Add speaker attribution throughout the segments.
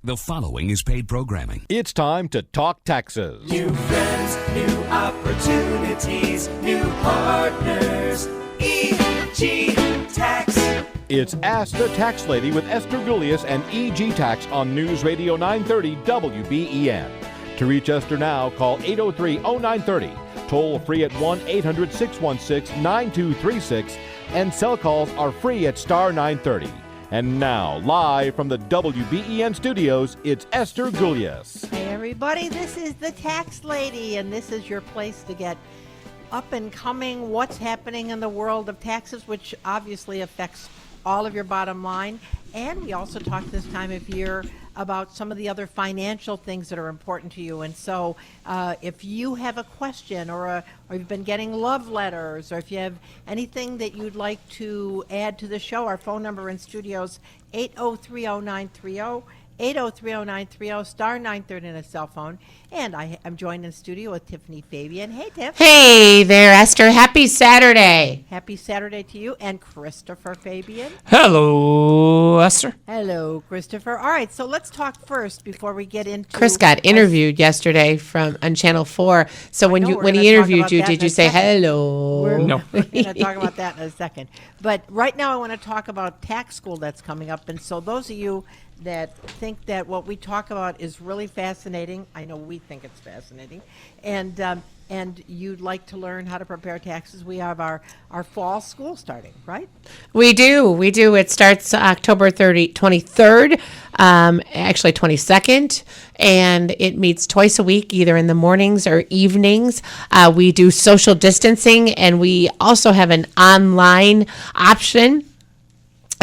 Speaker 1: The following is paid programming.
Speaker 2: It's time to talk taxes.
Speaker 3: New friends, new opportunities, new partners. EG Tax.
Speaker 2: It's Ask the Tax Lady with Esther Gulius and EG Tax on News Radio 930 WBEN. To reach Esther now, call 803-0930. Toll free at 1-800-616-9236. And cell calls are free at star 930. And now, live from the WBEN studios, it's Esther Gulius.
Speaker 4: Hey everybody, this is the Tax Lady, and this is your place to get up and coming what's happening in the world of taxes, which obviously affects all of your bottom line. And we also talk this time of year about some of the other financial things that are important to you. And so if you have a question or you've been getting love letters, or if you have anything that you'd like to add to the show, our phone number in studio is 803-0930. 803-0930, star 930 on a cell phone. And I'm joined in studio with Tiffany Fabian. Hey, Tiff.
Speaker 5: Hey there, Esther. Happy Saturday.
Speaker 4: Happy Saturday to you. And Christopher Fabian.
Speaker 6: Hello, Esther.
Speaker 4: Hello, Christopher. All right, so let's talk first before we get into...
Speaker 5: Chris got interviewed yesterday on Channel 4. So when he interviewed you, did you say hello?
Speaker 6: No.
Speaker 4: We're going to talk about that in a second. But right now I want to talk about tax school that's coming up. And so those of you that think that what we talk about is really fascinating, I know we think it's fascinating, and you'd like to learn how to prepare taxes, we have our fall school starting, right?
Speaker 5: We do. It starts October 23rd, actually 22nd, and it meets twice a week, either in the mornings or evenings. We do social distancing, and we also have an online option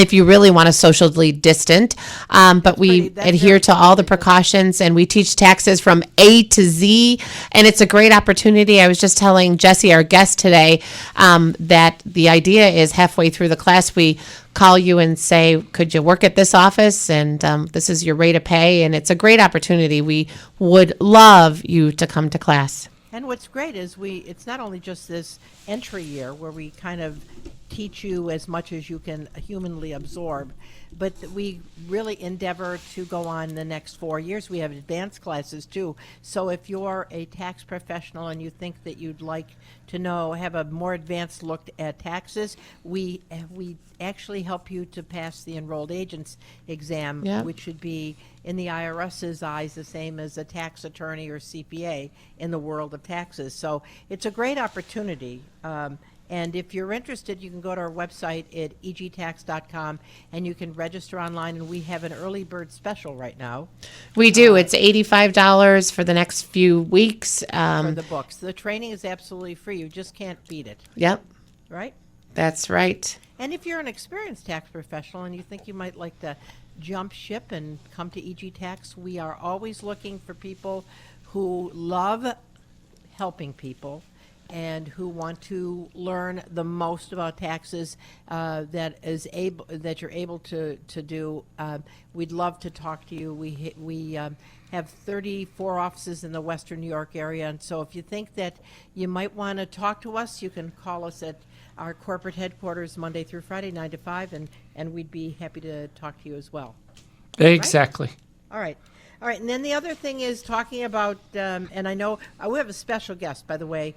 Speaker 5: if you really want to socially distant, but we adhere to all the precautions, and we teach taxes from A to Z, and it's a great opportunity. I was just telling Jesse, our guest today, that the idea is halfway through the class, we call you and say, could you work at this office, and this is your rate of pay, and it's a great opportunity. We would love you to come to class.
Speaker 4: And what's great is it's not only just this entry year where we kind of teach you as much as you can humanly absorb, but we really endeavor to go on the next 4 years. We have advanced classes too. So if you're a tax professional and you think that you'd like to have a more advanced look at taxes, we actually help you to pass the enrolled agents exam, which should be in the IRS's eyes the same as a tax attorney or CPA in the world of taxes. So it's a great opportunity. And if you're interested, you can go to our website at egtax.com and you can register online. And we have an early bird special right now.
Speaker 5: We do. It's $85 for the next few weeks.
Speaker 4: For the books. The training is absolutely free. You just can't beat it.
Speaker 5: Yep.
Speaker 4: Right?
Speaker 5: That's right.
Speaker 4: And if you're an experienced tax professional and you think you might like to jump ship and come to EG Tax, we are always looking for people who love helping people and who want to learn the most about taxes that you're able to do. We'd love to talk to you. We have 34 offices in the Western New York area, and so if you think that you might want to talk to us, you can call us at our corporate headquarters Monday through Friday, 9 to 5, and we'd be happy to talk to you as well.
Speaker 6: Exactly.
Speaker 4: Right? All right, and then the other thing is talking about, and I know we have a special guest, by the way.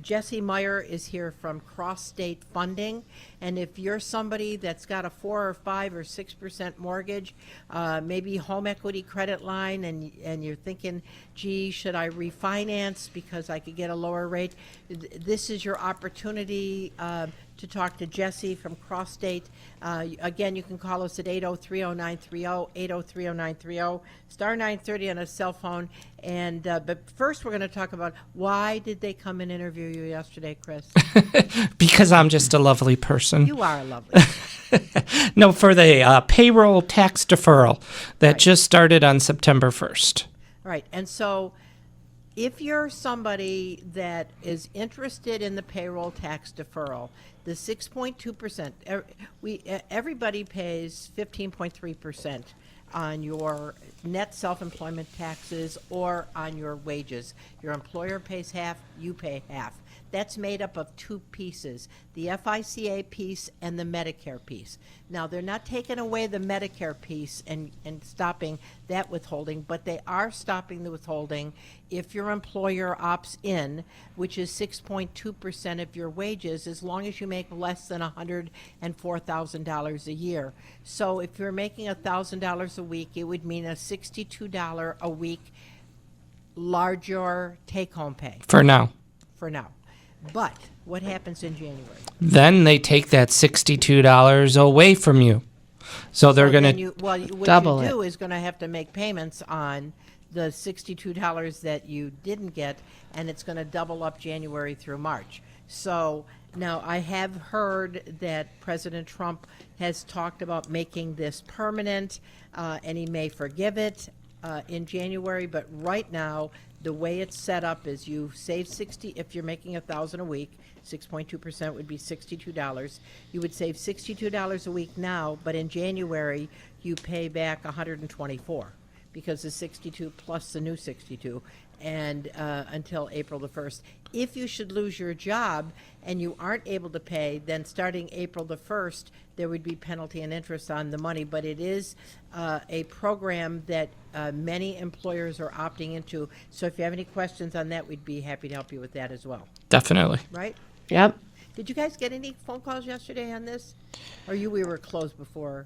Speaker 4: Jesse Meyer is here from Cross State Funding, and if you're somebody that's got a 4 or 5 or 6% mortgage, maybe home equity credit line, and you're thinking, gee, should I refinance because I could get a lower rate? This is your opportunity to talk to Jesse from Cross State. Again, you can call us at 803-0930, 803-0930, star 930 on a cell phone. And but first, we're going to talk about why did they come and interview you yesterday, Chris?
Speaker 6: Because I'm just a lovely person.
Speaker 4: You are a lovely person.
Speaker 6: No, for the payroll tax deferral that just started on September 1st.
Speaker 4: Right, and so if you're somebody that is interested in the payroll tax deferral, the 6.2%, everybody pays 15.3% on your net self-employment taxes or on your wages. Your employer pays half, you pay half. That's made up of two pieces, the FICA piece and the Medicare piece. Now, they're not taking away the Medicare piece and stopping that withholding, but they are stopping the withholding if your employer opts in, which is 6.2% of your wages, as long as you make less than $104,000 a year. So if you're making $1,000 a week, it would mean a $62 a week larger take-home pay
Speaker 6: For now.
Speaker 4: for now. But what happens in January?
Speaker 6: Then they take that $62 away from you. So they're going
Speaker 4: Then
Speaker 6: to
Speaker 4: what
Speaker 5: double
Speaker 4: you do is going to have to make payments on the $62 that you didn't get, and it's going to double up January through March. So now I have heard that President Trump has talked about making this permanent, and he may forgive it in January, but right now, the way it's set up is you save 60, if you're making $1,000 a week, 6.2% would be $62. You would save $62 a week now, but in January, you pay back $124 because the 62 plus the new 62, and until April the 1st. If you should lose your job and you aren't able to pay, then starting April the 1st, there would be penalty and interest on the money. But it is a program that many employers are opting into. So if you have any questions on that, we'd be happy to help you with that as well.
Speaker 6: definitely.
Speaker 4: Right?
Speaker 5: Yep.
Speaker 4: Did you guys get any phone calls yesterday on this? Or we were closed before?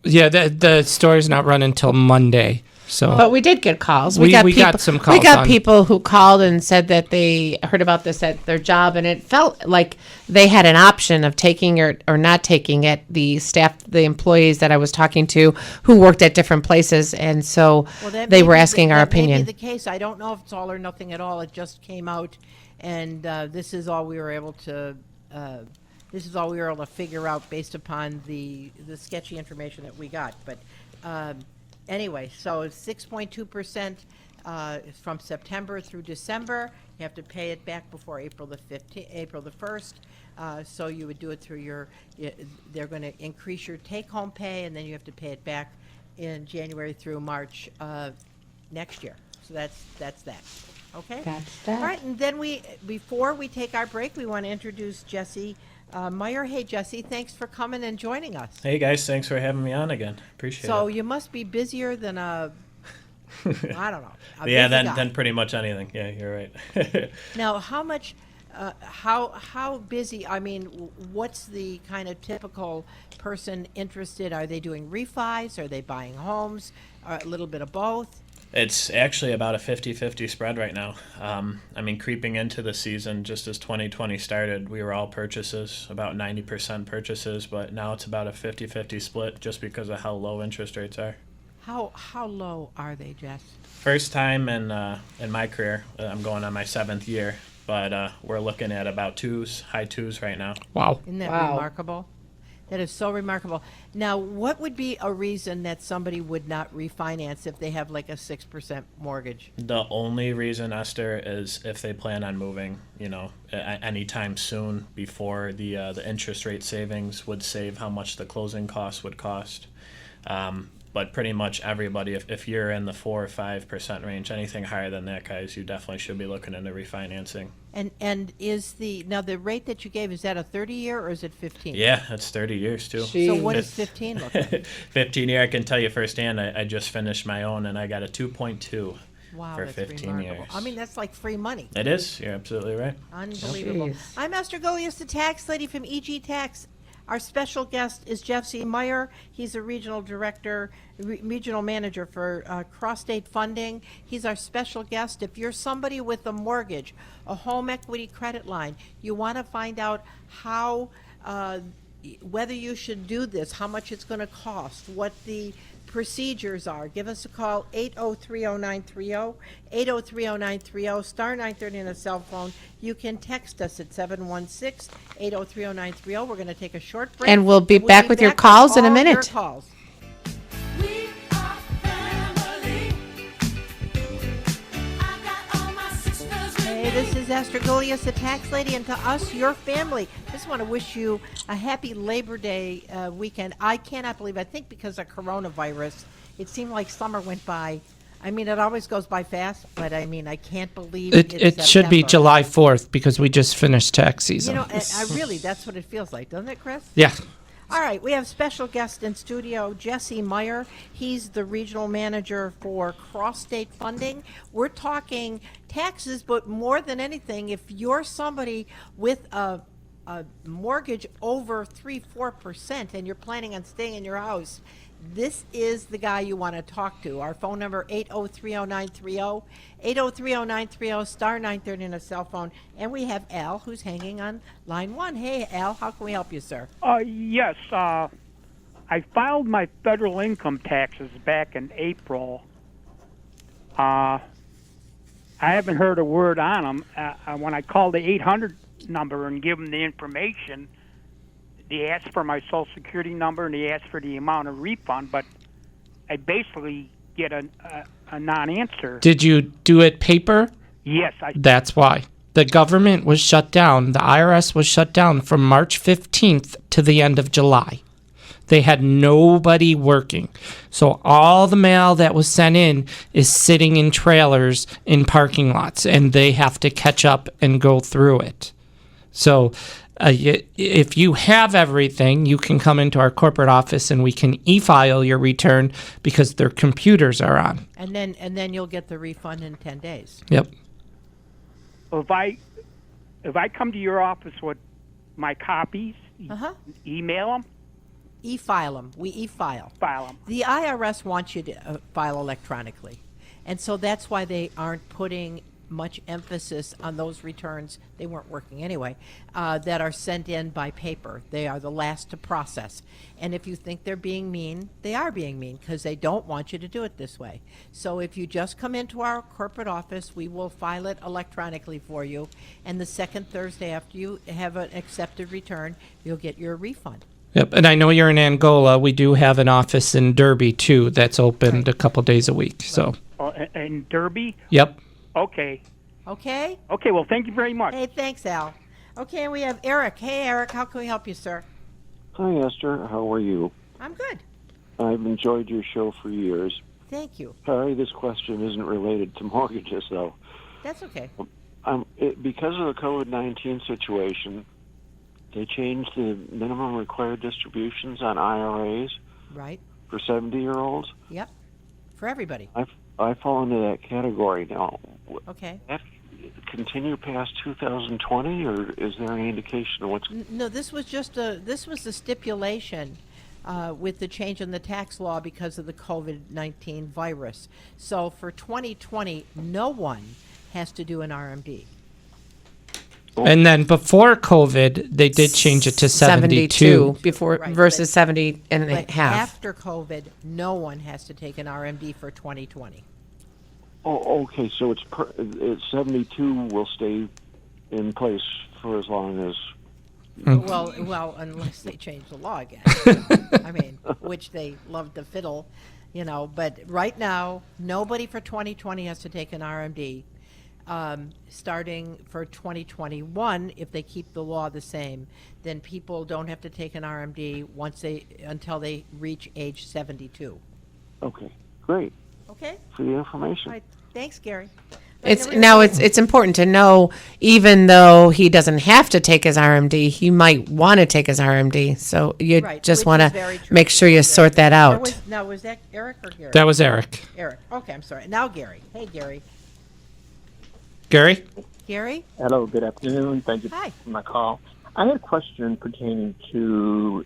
Speaker 6: Yeah, the store's not running until Monday. So
Speaker 5: But we did get calls.
Speaker 6: We
Speaker 5: people,
Speaker 6: got some calls
Speaker 5: We got
Speaker 6: on-
Speaker 5: people who called and said that they heard about this at their job, and it felt like they had an option of taking it or not taking it. The staff, the employees that I was talking to, who worked at different places, and so
Speaker 4: Well, that
Speaker 5: they
Speaker 4: may
Speaker 5: were
Speaker 4: be
Speaker 5: asking our
Speaker 4: that may
Speaker 5: opinion.
Speaker 4: be the case. I don't know if it's all or nothing at all. It just came out, and this is all we were able to. This is all we were able to figure out based upon the sketchy information that we got. But anyway, so 6.2% from September through December. You have to pay it back before April the 1st. So you would do it through your. They're going to increase your take-home pay, and then you have to pay it back in January through March next year. So that's that. Okay.
Speaker 5: That's that.
Speaker 4: All right, and then before we take our break, we want to introduce Jesse Meyer. Hey, Jesse, thanks for coming and joining us.
Speaker 7: Hey guys, thanks for having me on again. Appreciate
Speaker 4: So
Speaker 7: it.
Speaker 4: you must be busier than I don't know. a
Speaker 7: Yeah,
Speaker 4: busy guy.
Speaker 7: then pretty much anything. Yeah, you're right.
Speaker 4: Now, how much? How busy? I mean, what's the kind of typical person interested? Are they doing refis? Are they buying homes? A little bit of both.
Speaker 7: It's actually about a 50-50 spread right now. I mean, creeping into the season, just as 2020 started, we were all purchases, about 90% purchases, but now it's about a 50-50 split just because of how low interest rates are.
Speaker 4: How low are they, Jess?
Speaker 7: First time in my career, I'm going on my 7th year, but we're looking at about high twos right now.
Speaker 6: wow.
Speaker 4: Isn't that
Speaker 5: Wow.
Speaker 4: remarkable? That is so remarkable. Now, what would be a reason that somebody would not refinance if they have like a 6% mortgage?
Speaker 7: The only reason, Esther, is if they plan on moving, anytime soon before the interest rate savings would save how much the closing costs would cost. But pretty much everybody, if you're in the 4 or 5% range, anything higher than that, guys, you definitely should be looking into refinancing.
Speaker 4: And is the rate that you gave, is that a 30-year or is it 15?
Speaker 7: Yeah, that's 30 years too.
Speaker 4: So what does 15 look like?
Speaker 7: 15 year, I can tell you firsthand. I just finished my own, and I got a 2.2
Speaker 4: Wow,
Speaker 7: for
Speaker 4: that's
Speaker 7: 15
Speaker 4: remarkable.
Speaker 7: years.
Speaker 4: I mean, that's like free money.
Speaker 7: It is. You're absolutely right.
Speaker 4: Unbelievable.
Speaker 5: Jeez.
Speaker 4: I'm Esther Golias, the tax lady from EG Tax. Our special guest is Jesse Meyer. He's a regional director, regional manager for Cross-State Funding. He's our special guest. If you're somebody with a mortgage, a home equity credit line, you want to find out how, whether you should do this, how much it's going to cost, what the procedures are, give us a call, 8030930, 8030930, star 930 on a cell phone. You can text us at 716-8030930. We're going to take a short break.
Speaker 5: And we'll be back with your calls in a
Speaker 4: all
Speaker 5: minute.
Speaker 4: Your calls.
Speaker 3: We are family. I got all my sisters with
Speaker 4: Hey,
Speaker 3: me.
Speaker 4: this is Esther Golias, the tax lady, and to us, your family. Just want to wish you a happy Labor Day weekend. I cannot believe, I think because of coronavirus, it seemed like summer went by I mean, it always goes by fast, but I mean, I can't believe
Speaker 6: It should be
Speaker 4: September.
Speaker 6: July 4th because we just finished tax
Speaker 4: You
Speaker 6: season.
Speaker 4: know, I really, that's what it feels like, doesn't it, Chris?
Speaker 6: Yeah.
Speaker 4: All right, we have special guest in studio, Jesse Meyer. He's the regional manager for Cross State Funding. We're talking taxes, but more than anything, if you're somebody with a mortgage over 3-4% and you're planning on staying in your house, this is the guy you want to talk to. Our phone number, 8030930, 8030930, star 930 on a cell phone. And we have Al, who's hanging on line 1. Hey, Al, how can we help you, sir?
Speaker 8: Yes, I filed my federal income taxes back in April. I haven't heard a word on them. When I called the 800 number and give them the information, they asked for my Social Security number and they asked for the amount of refund, but I basically get a non-answer.
Speaker 6: Did you do it paper?
Speaker 8: Yes, I.
Speaker 6: That's why. The government was shut down. The IRS was shut down from March 15th to the end of July. They had nobody working. So all the mail that was sent in is sitting in trailers in parking lots, and they have to catch up and go through it. So if you have everything, you can come into our corporate office and we can e-file your return because their computers are on.
Speaker 4: And then you'll get the refund in 10 days.
Speaker 6: Yep.
Speaker 8: If I come to your office with my copies, email them,
Speaker 4: E-file them. We e-file.
Speaker 8: file them.
Speaker 4: The IRS wants you to file electronically. And so that's why they aren't putting much emphasis on those returns, they weren't working anyway, that are sent in by paper. They are the last to process. And if you think they're being mean, they are being mean because they don't want you to do it this way. So if you just come into our corporate office, we will file it electronically for you. And the second Thursday after you have an accepted return, you'll get your refund.
Speaker 6: Yep. And I know you're in Angola. We do have an office in Derby too that's opened a couple days a week. So.
Speaker 8: In Derby?
Speaker 6: Yep.
Speaker 8: Okay.
Speaker 4: Okay?
Speaker 8: Okay, well, thank you very much.
Speaker 4: Hey, thanks, Al. Okay, and we have Eric. Hey, Eric, how can we help you, sir?
Speaker 9: Hi, Esther. How are you?
Speaker 4: I'm good.
Speaker 9: I've enjoyed your show for years.
Speaker 4: Thank you.
Speaker 9: Sorry, this question isn't related to mortgages, though.
Speaker 4: That's okay.
Speaker 9: Because of the COVID-19 situation, they changed the minimum required distributions on IRAs
Speaker 4: Right.
Speaker 9: for 70-year-olds.
Speaker 4: Yep. For everybody.
Speaker 9: I fall into that category now.
Speaker 4: Okay.
Speaker 9: That continue past 2020, or is there any indication of what's...
Speaker 4: No, this was a stipulation with the change in the tax law because of the COVID-19 virus. So for 2020, no one has to do an RMD.
Speaker 6: And then before COVID, they did change it to 72.
Speaker 5: before
Speaker 4: Right,
Speaker 5: versus
Speaker 4: but-
Speaker 5: 70 and a
Speaker 4: But
Speaker 5: half.
Speaker 4: after COVID, no one has to take an RMD for 2020.
Speaker 9: Oh, okay, so it's 72 will stay in place for as long as...
Speaker 4: Well, unless they change the law again. I mean, which they love to fiddle, But right now, nobody for 2020 has to take an RMD. Starting for 2021, if they keep the law the same, then people don't have to take an RMD until they reach age 72.
Speaker 9: Okay, great.
Speaker 4: Okay.
Speaker 9: For the information.
Speaker 4: All right. Thanks, Gary.
Speaker 5: It's important to know, even though he doesn't have to take his RMD, he might want to take his RMD. So you
Speaker 4: Right,
Speaker 5: just
Speaker 4: which
Speaker 5: want
Speaker 4: is
Speaker 5: to
Speaker 4: very true.
Speaker 5: make sure you sort that out.
Speaker 4: Was that Eric or Gary?
Speaker 6: That was Eric.
Speaker 4: Eric. Okay, I'm sorry. Now Gary. Hey, Gary.
Speaker 6: Gary?
Speaker 4: Gary?
Speaker 10: Hello, good afternoon. Thank you
Speaker 4: Hi.
Speaker 10: for my call. I had a question pertaining to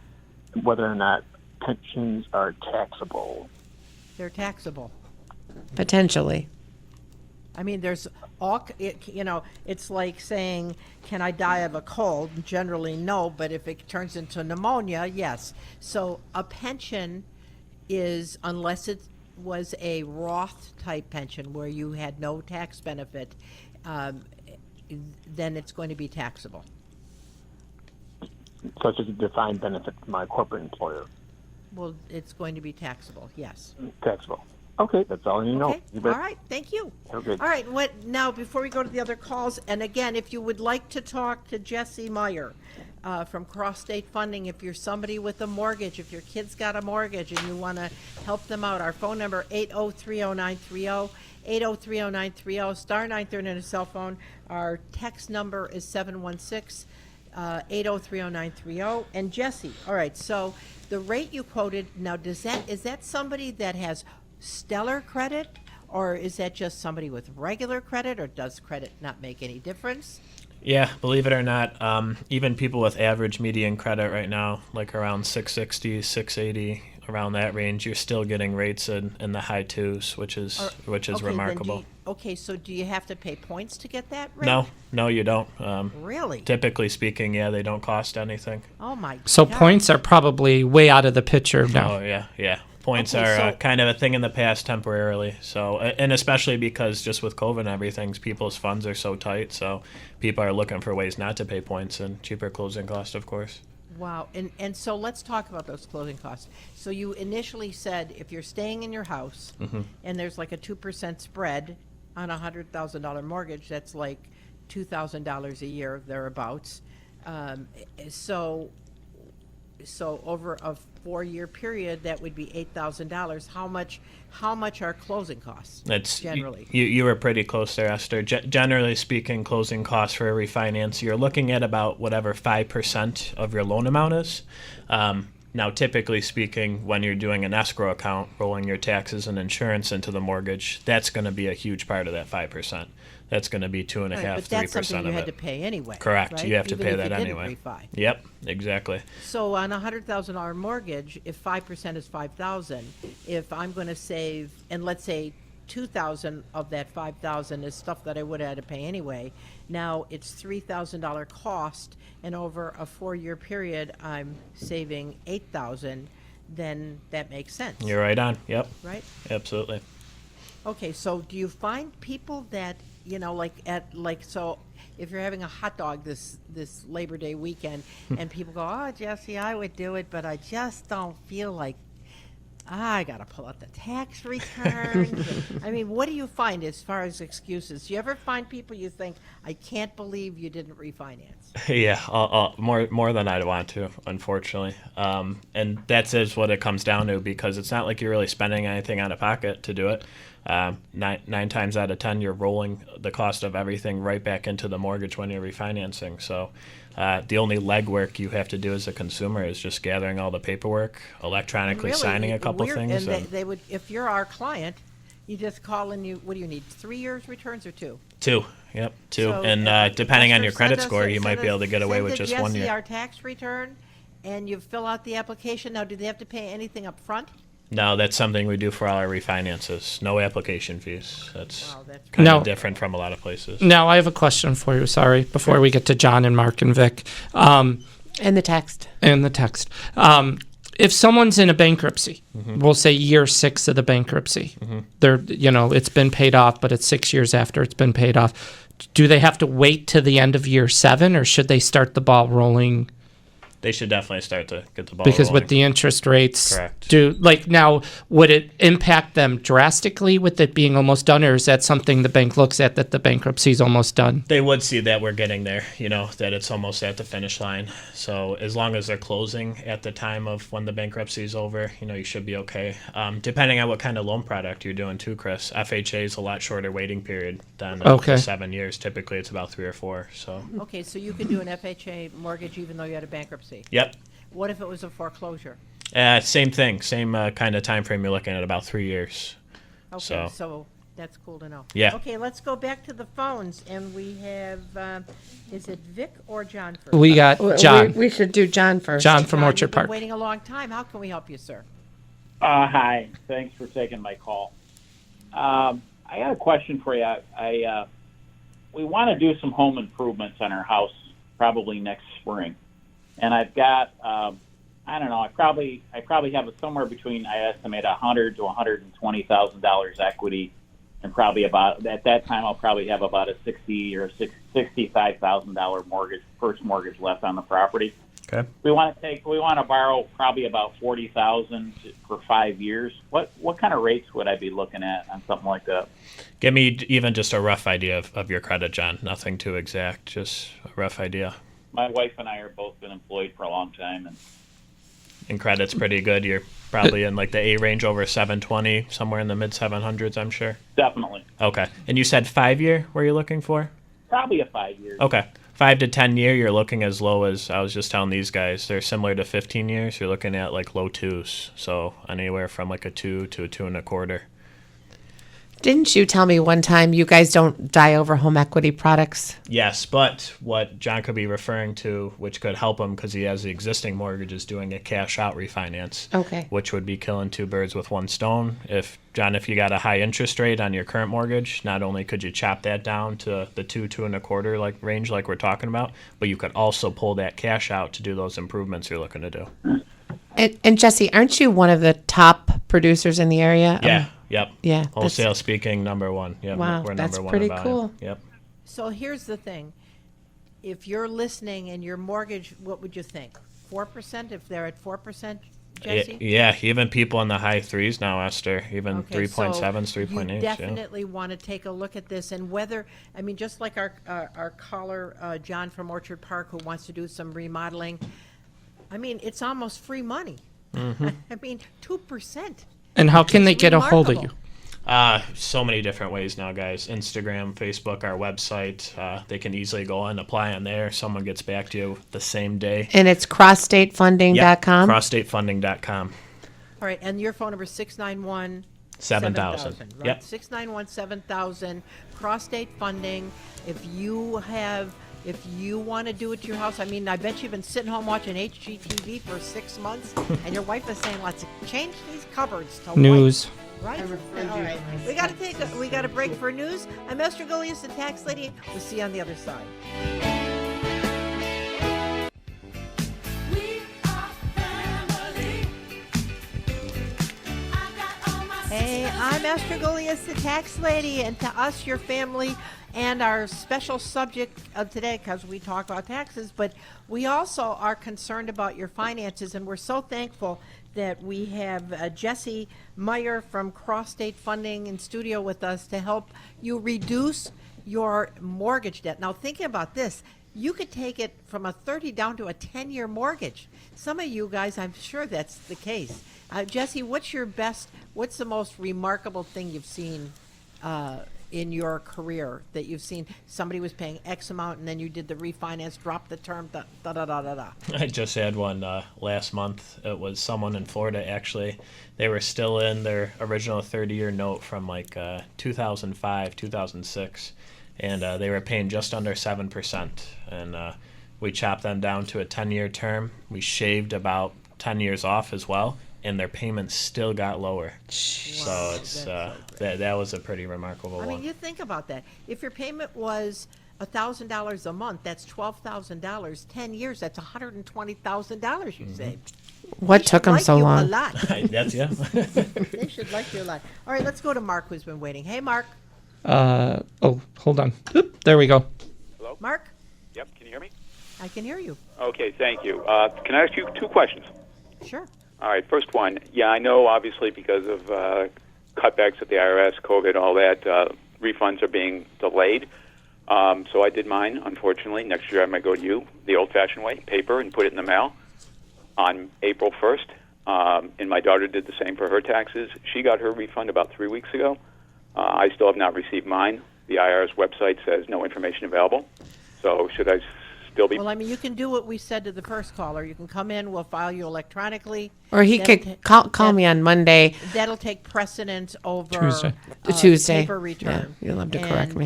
Speaker 10: whether or not pensions are taxable.
Speaker 4: They're taxable.
Speaker 5: Potentially.
Speaker 4: I mean, there's it's like saying, can I die of a cold? Generally, no, but if it turns into pneumonia, yes. So a pension is, unless it was a Roth type pension where you had no tax benefit, then it's going to be taxable.
Speaker 10: So it's just a defined benefit from my corporate employer.
Speaker 4: Well, it's going to be taxable, yes.
Speaker 10: Taxable. Okay, that's all you know.
Speaker 4: Okay, all right, thank you.
Speaker 10: Okay.
Speaker 4: All right, now, before we go to the other calls, and again, if you would like to talk to Jesse Meyer, from cross-state funding. If you're somebody with a mortgage, if your kid's got a mortgage and you want to help them out, our phone number 8030930, 8030930, star 930 on a cell phone. Our text number is 716 8030930. And Jesse, all right, so the rate you quoted, now is that somebody that has stellar credit, or is that just somebody with regular credit, or does credit not make any difference?
Speaker 7: Yeah, believe it or not, even people with average median credit right now, like around 660, 680, around that range, you're still getting rates in the high twos, which is
Speaker 4: Okay, then
Speaker 7: remarkable.
Speaker 4: okay, so do you have to pay points to get that rate?
Speaker 7: No, you don't.
Speaker 4: Really?
Speaker 7: Typically speaking, yeah, they don't cost anything.
Speaker 4: Oh my
Speaker 6: So
Speaker 4: God.
Speaker 6: points are probably way out of the picture now.
Speaker 7: Oh yeah. Points
Speaker 4: Okay,
Speaker 7: are
Speaker 4: so-
Speaker 7: kind of a thing in the past temporarily. So, and especially because just with COVID and everything, people's funds are so tight. So, people are looking for ways not to pay points and cheaper closing costs, of course.
Speaker 4: Wow, and so let's talk about those closing costs. So you initially said if you're staying in your house and there's like a 2% spread on a $100,000 mortgage, that's like $2,000 a year thereabouts. So over a 4-year period, that would be $8,000. How much are closing costs?
Speaker 7: That's
Speaker 4: generally.
Speaker 7: You were pretty close there, Esther. Generally speaking, closing costs for a refinance, you're looking at about whatever 5% of your loan amount is. Now, typically speaking, when you're doing an escrow account, rolling your taxes and insurance into the mortgage, that's going to be a huge part of that 5%. That's going to be 2.5%,
Speaker 4: Right, but that's
Speaker 7: 3%
Speaker 4: something you
Speaker 7: of
Speaker 4: had
Speaker 7: it.
Speaker 4: to pay anyway.
Speaker 7: Correct.
Speaker 4: right?
Speaker 7: You have to
Speaker 4: Even
Speaker 7: pay
Speaker 4: if
Speaker 7: that
Speaker 4: you didn't
Speaker 7: anyway.
Speaker 4: refi.
Speaker 7: Yep, exactly.
Speaker 4: So on a $100,000 mortgage, if 5% is $5,000, if I'm going to save, and let's say $2,000 of that $5,000 is stuff that I would have had to pay anyway, now it's $3,000 cost, and over a 4-year period, I'm saving $8,000. Then that makes sense,
Speaker 7: You're right on. Yep,
Speaker 4: right?
Speaker 7: absolutely.
Speaker 4: Okay, so do you find people that, so if you're having a hot dog this Labor Day weekend and people go, oh, Jesse, I would do it, but I just don't feel like I got to pull out the tax returns. I mean, what do you find as far as excuses? Do you ever find people you think, I can't believe you didn't refinance?
Speaker 7: Yeah, more than I'd want to, unfortunately. And that's just what it comes down to, because it's not like you're really spending anything out of pocket to do it. 9 times out of 10, you're rolling the cost of everything right back into the mortgage when you're refinancing. So the only legwork you have to do as a consumer is just gathering all the paperwork, electronically
Speaker 4: Really,
Speaker 7: signing a couple
Speaker 4: we're-
Speaker 7: things.
Speaker 4: And they would, if you're our client, you just call and what do you need, 3 years returns or 2?
Speaker 7: 2. Yep, 2.
Speaker 4: So,
Speaker 7: And depending on
Speaker 4: Esther,
Speaker 7: your credit
Speaker 4: send us
Speaker 7: score,
Speaker 4: a-
Speaker 7: you might
Speaker 4: send
Speaker 7: be able to
Speaker 4: us-
Speaker 7: get away
Speaker 4: send
Speaker 7: with
Speaker 4: to
Speaker 7: just 1
Speaker 4: Jesse
Speaker 7: year.
Speaker 4: our tax return, and you fill out the application. Now, do they have to pay anything up front?
Speaker 7: No, that's something we do for all our refinances. No application fees. That's
Speaker 4: Wow, that's
Speaker 7: kind
Speaker 6: No.
Speaker 7: of different from a lot of places.
Speaker 6: Now I have a question for you. Sorry, before we get to John and Mark and Vic,
Speaker 5: And the text.
Speaker 6: and the text. If someone's in a bankruptcy, we'll say year 6 of the bankruptcy, they're it's been paid off, but it's 6 years after it's been paid off. Do they have to wait to the end of year 7, or should they start the ball rolling?
Speaker 7: They should definitely start to get the ball
Speaker 6: Because
Speaker 7: rolling.
Speaker 6: with the interest rates,
Speaker 7: Correct.
Speaker 6: now, would it impact them drastically with it being almost done, or is that something the bank looks at that the bankruptcy is almost done?
Speaker 7: They would see that we're getting there, that it's almost at the finish line. So as long as they're closing at the time of when the bankruptcy is over, you should be okay. Depending on what kind of loan product you're doing too, Chris. FHA is a lot shorter waiting period than
Speaker 6: Okay.
Speaker 7: the 7 years. Typically, it's about 3 or 4. So,
Speaker 4: Okay, so you could do an FHA mortgage even though you had a bankruptcy.
Speaker 7: yep.
Speaker 4: What if it was a foreclosure?
Speaker 7: Same thing. Same kind of time frame. You're looking at about 3 years.
Speaker 4: Okay,
Speaker 7: So-
Speaker 4: so that's cool to know.
Speaker 7: Yeah.
Speaker 4: Okay, let's go back to the phones, and we have, is it Vic or John first?
Speaker 6: We got John.
Speaker 5: We should do John first.
Speaker 6: John from
Speaker 4: John,
Speaker 6: Orchard
Speaker 4: you've been
Speaker 6: Park.
Speaker 4: waiting a long time. How can we help you, sir?
Speaker 11: Hi. Thanks for taking my call. I got a question for you. We want to do some home improvements on our house probably next spring, and I've got I don't know. I probably have somewhere between, I estimate, $100,000 to $120,000 equity, and probably about at that time I'll probably have about a $60,000 or $65,000 first mortgage left on the property.
Speaker 7: Okay.
Speaker 11: We want to borrow probably about $40,000 for 5 years. What kind of rates would I be looking at on something like that?
Speaker 7: Give me even just a rough idea of your credit, John. Nothing too exact. Just a rough idea.
Speaker 11: My wife and I are both been employed for a long time,
Speaker 7: And credit's pretty good. You're probably in like the A range over 720, somewhere in the mid 700s, I'm sure.
Speaker 11: definitely
Speaker 7: Okay. And you said 5-year, were you looking for?
Speaker 11: probably a 5 years.
Speaker 7: Okay. 5 to 10 year, you're looking as low as, I was just telling these guys, they're similar to 15 years. You're looking at like low 2s. So anywhere from like a 2 to a 2.25.
Speaker 5: Didn't you tell me one time you guys don't die over home equity products?
Speaker 7: Yes, but what John could be referring to, which could help him because he has the existing mortgage, is doing a cash out refinance.
Speaker 5: Okay.
Speaker 7: Which would be killing two birds with one stone. If you got a high interest rate on your current mortgage, not only could you chop that down to the 2.25 like range like we're talking about, but you could also pull that cash out to do those improvements you're looking to do.
Speaker 5: And Jesse, aren't you one of the top producers in the area?
Speaker 7: Yeah. Yep.
Speaker 5: Yeah.
Speaker 7: Wholesale speaking, number one. Yep.
Speaker 5: Wow,
Speaker 7: We're
Speaker 5: that's
Speaker 7: number one
Speaker 5: pretty
Speaker 7: in volume.
Speaker 5: cool.
Speaker 7: Yep.
Speaker 4: So here's the thing. If you're listening and your mortgage, what would you think? 4% if they're at 4%, Jesse?
Speaker 7: Yeah, even people in the high 3s now, Esther. Even
Speaker 4: Okay,
Speaker 7: 3.7s,
Speaker 4: so
Speaker 7: 3.8s.
Speaker 4: You definitely want to take a look at this and whether, I mean, just like our caller, John from Orchard Park, who wants to do some remodeling, I mean, it's almost free money.
Speaker 7: Mm-hmm.
Speaker 4: I mean, 2%.
Speaker 6: And how can they
Speaker 4: It's
Speaker 6: get a hold of you?
Speaker 4: remarkable.
Speaker 7: So many different ways now, guys. Instagram, Facebook, our website. They can easily go on, apply on there. Someone gets back to you the same day.
Speaker 5: And it's crossstatefunding.com?
Speaker 7: Crossstatefunding.com.
Speaker 4: All right, and your phone number is 691
Speaker 7: 7,000.
Speaker 4: right?
Speaker 7: Yep.
Speaker 4: 691 7000. Cross State Funding. If you want to do it to your house, I mean, I bet you've been sitting home watching HGTV for 6 months, and your wife is saying, "Let's change these cupboards to
Speaker 6: News.
Speaker 4: white." Right? All right. We got to break for news. I'm Esther Gullius, the tax lady. We'll see you on the other side.
Speaker 3: We are family. I got all my
Speaker 4: Hey, I'm Esther Gullius, the tax lady, and to us, your family, and our special subject of today, because we talk about taxes, but we also are concerned about your finances, and we're so thankful that we have Jesse Meyer from Cross State Funding in studio with us to help you reduce your mortgage debt. Now, thinking about this, you could take it from a 30 down to a 10-year mortgage. Some of you guys, I'm sure that's the case. Jesse, what's the most remarkable thing you've seen in your career that you've seen? Somebody was paying X amount and then you did the refinance, dropped the term, da-da-da-da-da.
Speaker 7: I just had one last month. It was someone in Florida, actually. They were still in their original 30-year note from like 2005, 2006, and they were paying just under 7%. And we chopped them down to a 10-year term. We shaved about 10 years off as well, and their payments still got lower. So it's that was a pretty remarkable
Speaker 4: I
Speaker 7: one.
Speaker 4: mean, you think about that. If your payment was $1,000 a month, that's $12,000. 10 years, that's $120,000 you saved.
Speaker 5: What
Speaker 4: They
Speaker 5: took
Speaker 4: should
Speaker 5: them
Speaker 4: like
Speaker 5: so
Speaker 4: you
Speaker 5: long?
Speaker 4: A lot.
Speaker 7: That's yeah.
Speaker 4: They should like you a lot. All right, let's go to Mark, who's been waiting. Hey, Mark.
Speaker 6: Hold on. Oop, there we go.
Speaker 12: Hello?
Speaker 4: Mark,
Speaker 12: Yep, can you hear me?
Speaker 4: I can hear you.
Speaker 12: Okay, thank you. Can I ask you two questions?
Speaker 4: Sure.
Speaker 12: All right, first one. Yeah, I know obviously because of cutbacks at the IRS, COVID, all that, refunds are being delayed. So I did mine, unfortunately. Next year I might go to you, the old-fashioned way, paper, and put it in the mail on April 1st. And my daughter did the same for her taxes. She got her refund about 3 weeks ago. I still have not received mine. The IRS website says no information available. So should I still be...
Speaker 4: Well, I mean, you can do what we said to the first caller. You can come in, we'll file you electronically.
Speaker 5: Or he
Speaker 4: That'll
Speaker 5: could
Speaker 4: ta-
Speaker 5: call me on Monday.
Speaker 4: That'll take precedence over
Speaker 5: Tuesday.
Speaker 4: paper return.
Speaker 5: Yeah, you'll have to correct me.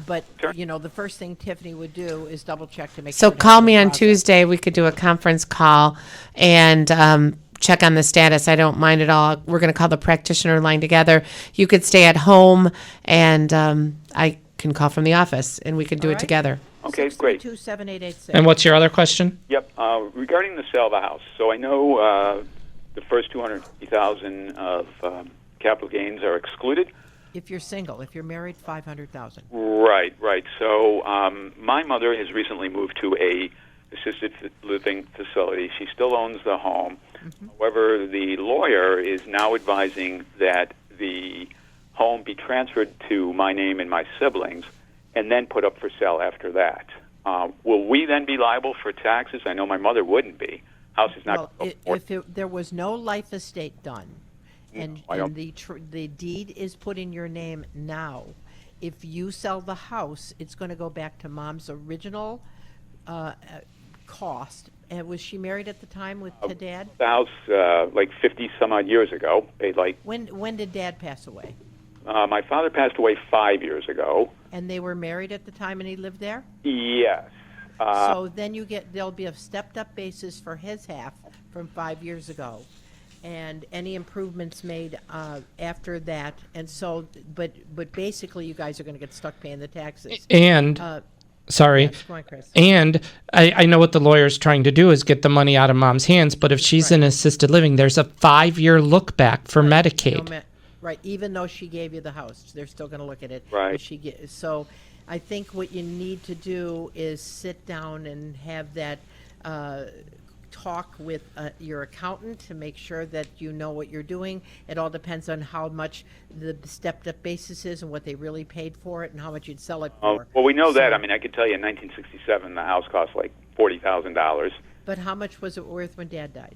Speaker 4: But, you know, the first thing Tiffany would do is double check to make
Speaker 5: So
Speaker 4: sure. it
Speaker 5: call
Speaker 4: hasn't
Speaker 5: me
Speaker 4: been
Speaker 5: on
Speaker 4: processed.
Speaker 5: Tuesday. We could do a conference call and check on the status. I don't mind at all. We're going to call the practitioner line together. You could stay at home, and I can call from the office, and we could do
Speaker 4: All
Speaker 5: it
Speaker 4: right.
Speaker 5: together.
Speaker 12: Okay, great.
Speaker 4: 632-7886.
Speaker 6: And what's your other question?
Speaker 12: Yep. Regarding the sale of a house, so I know the first $250,000 of capital gains are excluded.
Speaker 4: If you're single, if you're married, $500,000.
Speaker 12: Right, right. So my mother has recently moved to a assisted living facility. She still owns the home. However, the lawyer is now advising that the home be transferred to my name and my siblings, and then put up for sale after that. Will we then be liable for taxes? I know my mother wouldn't be. House is not.
Speaker 4: Well, if there was no life estate done, and,
Speaker 12: I don't-
Speaker 4: the deed is put in your name now, if you sell the house, it's going to go back to mom's original cost. And was she married at the time to dad?
Speaker 12: The house, like 50 some odd years ago, paid like.
Speaker 4: When did dad pass away?
Speaker 12: My father passed away 5 years ago.
Speaker 4: And they were married at the time, and he lived there.
Speaker 12: Yes.
Speaker 4: So then there'll be a stepped-up basis for his half from 5 years ago, and any improvements made after that. And so, but basically, you guys are going to get stuck paying the taxes.
Speaker 6: And sorry.
Speaker 4: Yes, go on, Chris.
Speaker 6: And I know what the lawyer's trying to do is get the money out of mom's hands, but if she's in assisted living, there's a 5-year look back for Medicaid.
Speaker 4: Right, even though she gave you the house, they're still going to look at it.
Speaker 12: Right.
Speaker 4: So I think what you need to do is sit down and have that talk with your accountant to make sure that you know what you're doing. It all depends on how much the stepped-up basis is and what they really paid for it and how much you'd sell it for.
Speaker 12: Well, we know that. I mean, I could tell you in 1967, the house cost like $40,000.
Speaker 4: But how much was it worth when Dad died?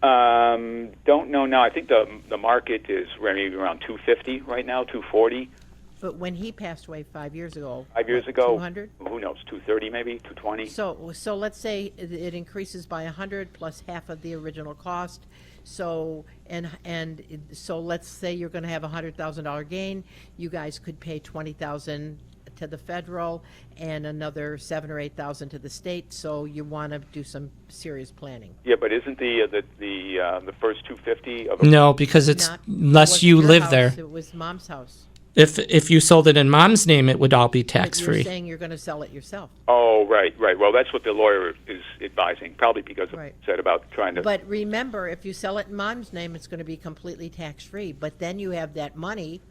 Speaker 12: Don't know now. I think the market is maybe around 250 right now, 240.
Speaker 4: But when he passed away 5 years ago,
Speaker 12: 5 years ago,
Speaker 4: 200?
Speaker 12: Who knows? 230 maybe, 220.
Speaker 4: So let's say it increases by 100 plus half of the original cost. So so let's say you're going to have a $100,000 gain. You guys could pay $20,000 to the federal and another $7,000 or $8,000 to the state. So you want to do some serious planning.
Speaker 12: Yeah, but isn't the first 250 of
Speaker 6: No, because it's unless you
Speaker 4: Your
Speaker 6: live
Speaker 4: house,
Speaker 6: there.
Speaker 4: It was mom's house.
Speaker 6: If you sold it in mom's name, it would all be
Speaker 4: But
Speaker 6: tax
Speaker 4: you're
Speaker 6: free.
Speaker 4: saying you're going to sell it yourself.
Speaker 12: Oh, right. Well, that's what the lawyer is advising, probably because of what
Speaker 4: Right.
Speaker 12: you said about trying to.
Speaker 4: But remember, if you sell it in mom's name, it's going to be completely tax-free. But then you have that money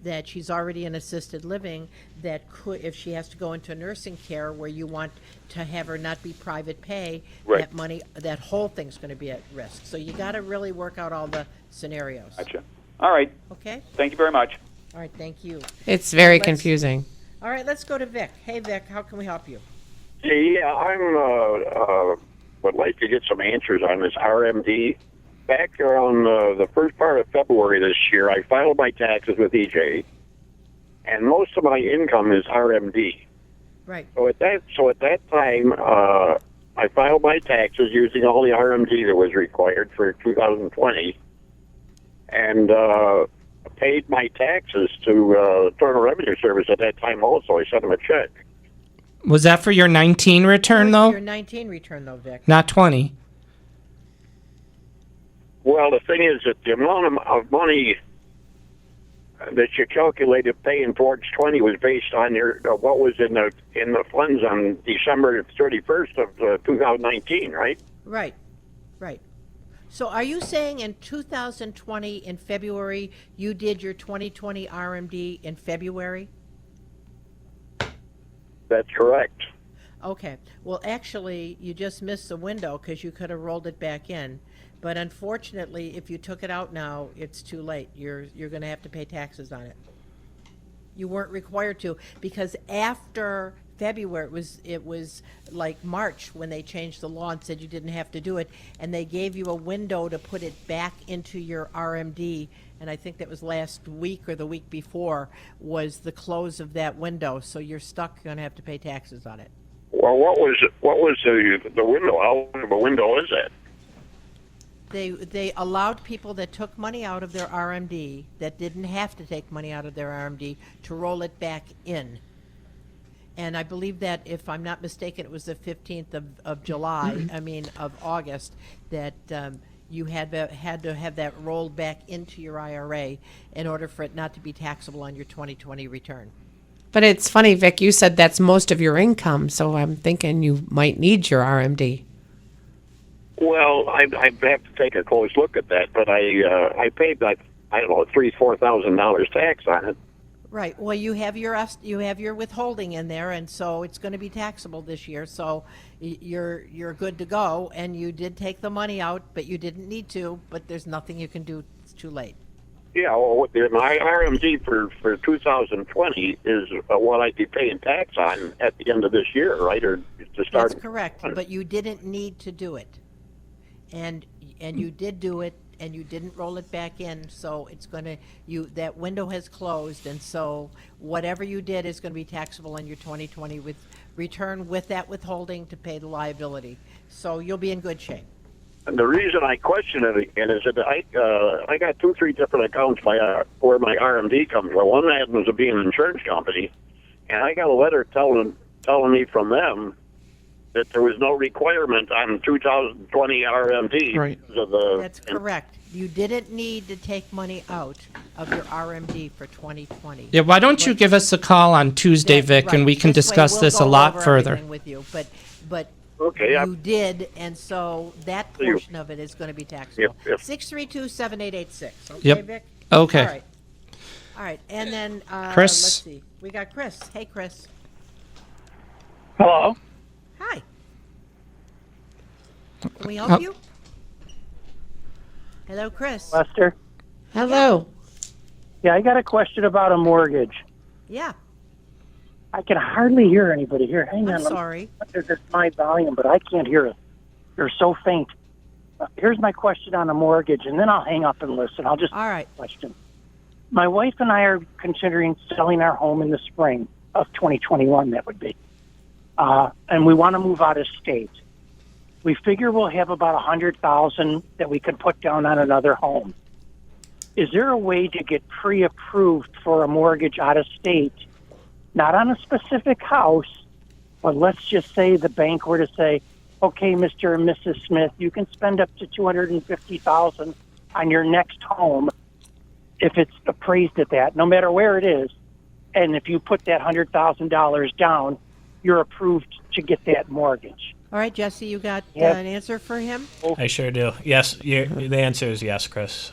Speaker 4: that she's already in assisted living that could, if she has to go into nursing care where you want to have her not be private pay,
Speaker 12: Right.
Speaker 4: that money, that whole thing's going to be at risk. So you got to really work out all the scenarios.
Speaker 12: Gotcha. All right.
Speaker 4: Okay?
Speaker 12: Thank you very much.
Speaker 4: All right, thank you.
Speaker 5: It's very
Speaker 4: Let's-
Speaker 5: confusing.
Speaker 4: All right, let's go to Vic. Hey, Vic, how can we help you?
Speaker 13: Yeah, I'm would like to get some answers on this RMD. Back around the first part of February this year, I filed my taxes with EJ, and most of my income is RMD.
Speaker 4: Right.
Speaker 13: So at that time, I filed my taxes using all the RMD that was required for 2020, and paid my taxes to Internal Revenue Service at that time. Also, I sent them a check.
Speaker 6: Was that for your 19 return though?
Speaker 4: Your 19 return, though, Vic.
Speaker 6: Not 20.
Speaker 13: Well, the thing is that the amount of money that you calculated paying towards 20 was based on your what was in the funds on December 31st of 2019, right?
Speaker 4: Right. So are you saying in 2020, in February, you did your 2020 RMD in February?
Speaker 13: That's correct.
Speaker 4: Okay. Well, actually, you just missed the window because you could have rolled it back in. But unfortunately, if you took it out now, it's too late. You're going to have to pay taxes on it. You weren't required to, because after February, it was like March when they changed the law and said you didn't have to do it, and they gave you a window to put it back into your RMD, and I think that was last week or the week before was the close of that window, so you're stuck. You're going to have to pay taxes on it.
Speaker 13: Well, what was the window? How long of a window is that?
Speaker 4: They allowed people that took money out of their RMD that didn't have to take money out of their RMD to roll it back in. And I believe that, if I'm not mistaken, it was the 15th of July, of August, that you had to have that rolled back into your IRA in order for it not to be taxable on your 2020 return.
Speaker 5: But it's funny, Vic, you said that's most of your income, so I'm thinking you might need your RMD.
Speaker 13: Well, I'd have to take a close look at that, but I paid like $3,000-4,000 tax on it.
Speaker 4: Right. Well, you have your withholding in there, and so it's going to be taxable this year. So you're good to go, and you did take the money out, but you didn't need to. But there's nothing you can do. It's too late.
Speaker 13: Yeah, well, my RMD for 2020 is what I'd be paying tax on at the end of this year, right? Or to start.
Speaker 4: That's correct, but you didn't need to do it. And you did do it, and you didn't roll it back in, so it's gonna, that window has closed, and so whatever you did is gonna be taxable in your 2020 with return with that withholding to pay the liability. So you'll be in good shape.
Speaker 13: And the reason I question it again is that I got 2-3 different accounts where my RMD comes from. One happens to be an insurance company, and I got a letter telling me from them that there was no requirement on 2020 RMD.
Speaker 6: Right.
Speaker 4: That's correct. You didn't need to take money out of your RMD for 2020.
Speaker 6: Yeah, why don't you give us a call on Tuesday, Vic,
Speaker 4: Right.
Speaker 6: and we can
Speaker 4: This way
Speaker 6: discuss
Speaker 4: we'll
Speaker 6: this
Speaker 4: go
Speaker 6: a lot
Speaker 4: over
Speaker 6: further.
Speaker 4: everything with you, but
Speaker 13: Okay,
Speaker 4: you did, and so that portion of it is going to be taxable.
Speaker 13: Yep.
Speaker 4: 632-7886. Okay,
Speaker 6: Yep.
Speaker 4: Vic?
Speaker 6: Okay.
Speaker 4: All right, and then
Speaker 6: Chris?
Speaker 4: let's see. We got Chris. Hey, Chris.
Speaker 8: Hello.
Speaker 4: Hi. Can we help you? Hello, Chris.
Speaker 14: Lester?
Speaker 5: Hello.
Speaker 14: Yeah, I got a question about a mortgage.
Speaker 4: Yeah.
Speaker 14: I can hardly hear anybody here. Hang
Speaker 4: I'm
Speaker 14: on.
Speaker 4: sorry.
Speaker 14: There's my volume, but I can't hear it. You're so faint. Here's my question on a mortgage, and then I'll hang up and listen. I'll just
Speaker 4: All right.
Speaker 14: question. My wife and I are considering selling our home in the spring of 2021, that would be. And we want to move out of state. We figure we'll have about $100,000 that we could put down on another home. Is there a way to get pre-approved for a mortgage out of state? Not on a specific house, but let's just say the bank were to say, okay, Mr. and Mrs. Smith, you can spend up to $250,000 on your next home if it's appraised at that, no matter where it is. And if you put that $100,000 down, you're approved to get that mortgage.
Speaker 4: All right, Jesse, you got
Speaker 14: Yes.
Speaker 4: an answer for him?
Speaker 7: I sure do. Yes, the answer is yes, Chris.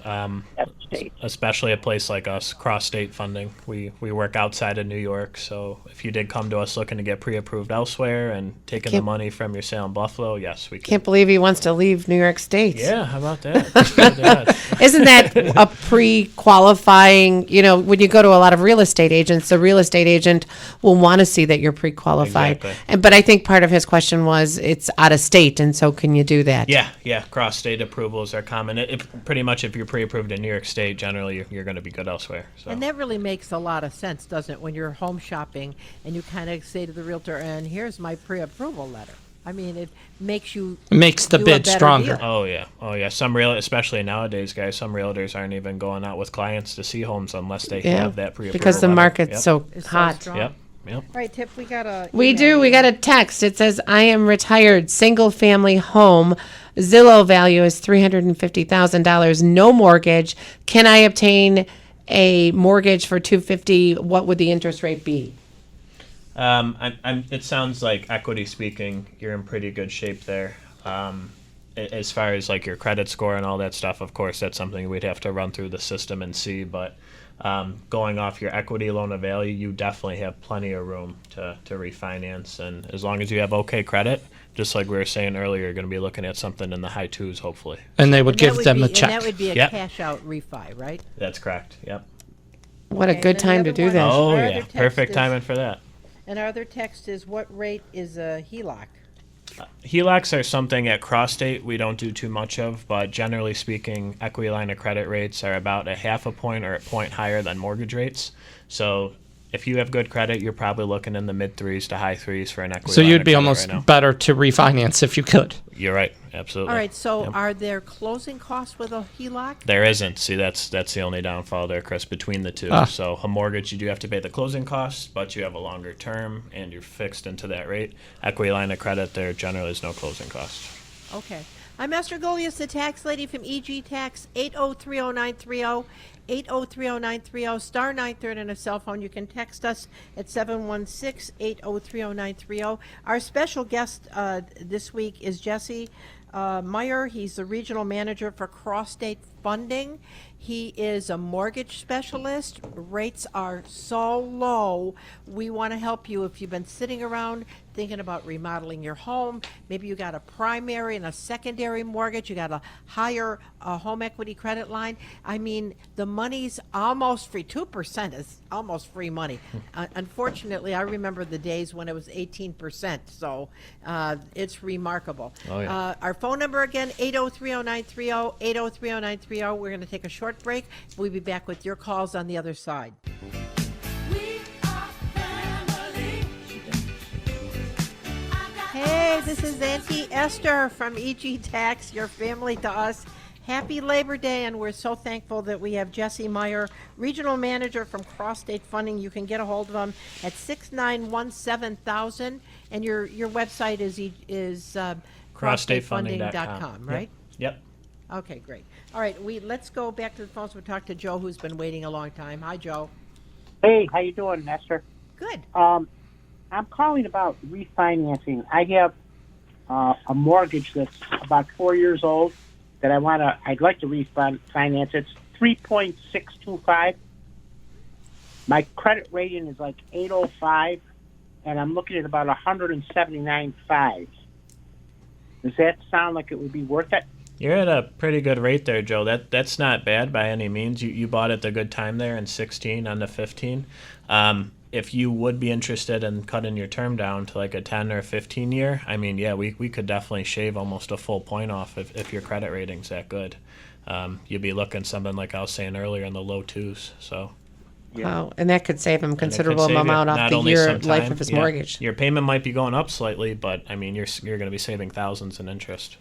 Speaker 14: State.
Speaker 7: Especially a place like us, cross-state funding. We work outside of New York, so if you did come to us looking to get pre-approved elsewhere and taking the
Speaker 5: Can't-
Speaker 7: money from your sale in Buffalo, yes, we can.
Speaker 5: Can't believe he wants to leave New York State.
Speaker 7: Yeah, how about that?
Speaker 5: Isn't that a pre-qualifying, when you go to a lot of real estate agents, the real estate agent will want to see that you're pre-qualified.
Speaker 7: Exactly.
Speaker 5: But I think part of his question was it's out of state, and so can you do that?
Speaker 7: Yeah, cross-state approvals are common. Pretty much if you're pre-approved in New York State, generally you're going to be good elsewhere. So.
Speaker 4: And that really makes a lot of sense, doesn't it, when you're home shopping and you kind of say to the realtor, and here's my pre-approval letter. I mean, it makes you
Speaker 6: Makes the
Speaker 4: do a
Speaker 6: bid
Speaker 4: better
Speaker 6: stronger.
Speaker 4: deal.
Speaker 7: Oh yeah. Especially nowadays, guys, some realtors aren't even going out with clients to see homes unless they
Speaker 5: Yeah,
Speaker 7: have that pre-approval
Speaker 5: because the
Speaker 7: letter.
Speaker 5: market's
Speaker 7: Yep.
Speaker 5: so
Speaker 4: It's so
Speaker 5: hot.
Speaker 4: strong.
Speaker 7: Yep.
Speaker 4: All right, Tip, we got a
Speaker 5: We
Speaker 4: email
Speaker 5: do. We
Speaker 4: you.
Speaker 5: got a text. It says, I am retired, single family home. Zillow value is $350,000. No mortgage. Can I obtain a mortgage for $250,000? What would the interest rate be?
Speaker 7: It sounds like equity speaking, you're in pretty good shape there. As far as like your credit score and all that stuff, of course, that's something we'd have to run through the system and see. But going off your equity loan of value, you definitely have plenty of room to refinance. And as long as you have okay credit, just like we were saying earlier, you're going to be looking at something in the high twos, hopefully.
Speaker 6: And they would
Speaker 4: And that
Speaker 6: give
Speaker 4: would
Speaker 6: them
Speaker 4: be-
Speaker 6: a check.
Speaker 4: And that would be a
Speaker 7: Yep.
Speaker 4: cash out refi, right?
Speaker 7: That's correct. Yep.
Speaker 5: What a
Speaker 4: Okay,
Speaker 5: good
Speaker 4: then the
Speaker 5: time to
Speaker 4: other
Speaker 5: do
Speaker 4: one-
Speaker 5: that.
Speaker 7: Oh
Speaker 4: Our
Speaker 7: yeah,
Speaker 4: other text
Speaker 7: perfect
Speaker 4: is-
Speaker 7: timing for that.
Speaker 4: And our other text is, what rate is a HELOC?
Speaker 7: HELOCs are something at Cross-State we don't do too much of, but generally speaking, equity line of credit rates are about a half a point or a point higher than mortgage rates. So if you have good credit, you're probably looking in the mid threes to high threes for an equity
Speaker 6: So
Speaker 7: line
Speaker 6: you'd
Speaker 7: of
Speaker 6: be
Speaker 7: credit
Speaker 6: almost
Speaker 7: right now.
Speaker 6: better to refinance if you could.
Speaker 7: You're right, absolutely.
Speaker 4: All right, so
Speaker 7: Yep.
Speaker 4: are there closing costs with a HELOC?
Speaker 7: There isn't. See, that's the only downfall there, Chris, between the two.
Speaker 6: Ah.
Speaker 7: So a mortgage, you do have to pay the closing costs, but you have a longer term and you're fixed into that rate. Equity line of credit, there generally is no closing costs.
Speaker 4: Okay. I'm Esther Golias, the tax lady from EG Tax, 8030930, 8030930, star 930 on a cell phone. You can text us at 716-8030930. Our special guest this week is Jesse Meyer. He's the regional manager for Cross State Funding. He is a mortgage specialist. Rates are so low. We want to help you if you've been sitting around thinking about remodeling your home. Maybe you got a primary and a secondary mortgage. You got a higher home equity credit line. I mean, the money's almost free. 2% is almost free money. Unfortunately, I remember the days when it was 18%. So it's remarkable.
Speaker 7: Oh, yeah.
Speaker 4: Our phone number again, 8030930, 8030930. We're going to take a short break. We'll be back with your calls on the other side. Hey, this is Auntie Esther from EG Tax, your family to us. Happy Labor Day, and we're so thankful that we have Jesse Meyer, Regional Manager from Cross State Funding. You can get a hold of him at 6917000, and your website is crossstatefunding.com, right?
Speaker 7: Yep.
Speaker 4: Okay, great. All right, let's go back to the phones. We'll talk to Joe, who's been waiting a long time. Hi, Joe.
Speaker 14: Hey, how you doing, Esther?
Speaker 4: Good.
Speaker 14: I'm calling about refinancing. I have a mortgage that's about 4 years old that I'd like to refinance. It's 3.625. My credit rating is like 805, and I'm looking at about 179.5. Does that sound like it would be worth it?
Speaker 7: You're at a pretty good rate there, Joe. That's not bad by any means. You bought at the good time there in 16 on the 15. If you would be interested in cutting your term down to like a 10 or 15 year, I mean, yeah, we could definitely shave almost a full point off if your credit rating's that good. You'd be looking something like I was saying earlier in the low twos. So.
Speaker 5: Wow, and that could save him
Speaker 7: And it could
Speaker 5: considerable
Speaker 7: save you
Speaker 5: amount off
Speaker 7: not
Speaker 5: the
Speaker 7: only
Speaker 5: year
Speaker 7: some
Speaker 5: life
Speaker 7: time,
Speaker 5: of his
Speaker 7: yeah.
Speaker 5: mortgage.
Speaker 7: Your payment might be going up slightly, but I mean, you're going to be saving thousands in interest.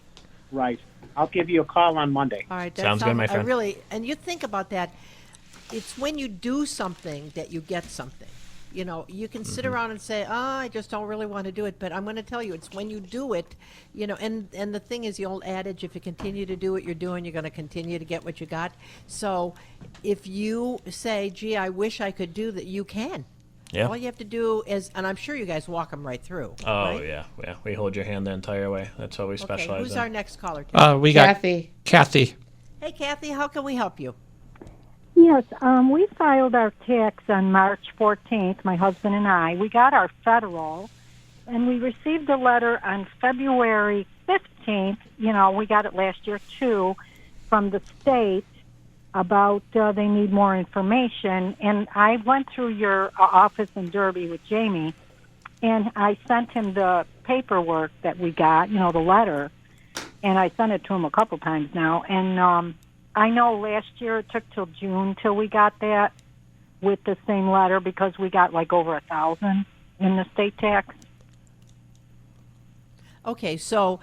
Speaker 14: Right. I'll give you a call on Monday.
Speaker 4: All right, that
Speaker 7: Sounds good, my friend.
Speaker 4: And you think about that. It's when you do something that you get something. You know, you can sit around and say, I just don't really want to do it. But I'm going to tell you, it's when you do it, you know, and the thing is the old adage, if you continue to do what you're doing, you're going to continue to get what you got. So if you say, gee, I wish I could do that, you can.
Speaker 7: Yeah.
Speaker 4: All you have to do is, and I'm sure you guys walk them right through.
Speaker 7: Oh,
Speaker 4: right?
Speaker 7: yeah. We hold your hand the entire way. That's what we
Speaker 4: Okay,
Speaker 7: specialize
Speaker 4: who's
Speaker 7: in.
Speaker 4: our next caller?
Speaker 6: We got
Speaker 5: Kathy.
Speaker 6: Kathy.
Speaker 4: Hey, Kathy, how can we help you?
Speaker 15: Yes, we filed our tax on March 14th, my husband and I. We got our federal, and we received a letter on February 15th. You know, we got it last year, too, from the state about they need more information. And I went through your office in Derby with Jamie, and I sent him the paperwork that we got, you know, the letter, and I sent it to him a couple times now. And I know last year it took till June till we got that with the same letter because we got like over 1,000 in the state tax.
Speaker 4: Okay, so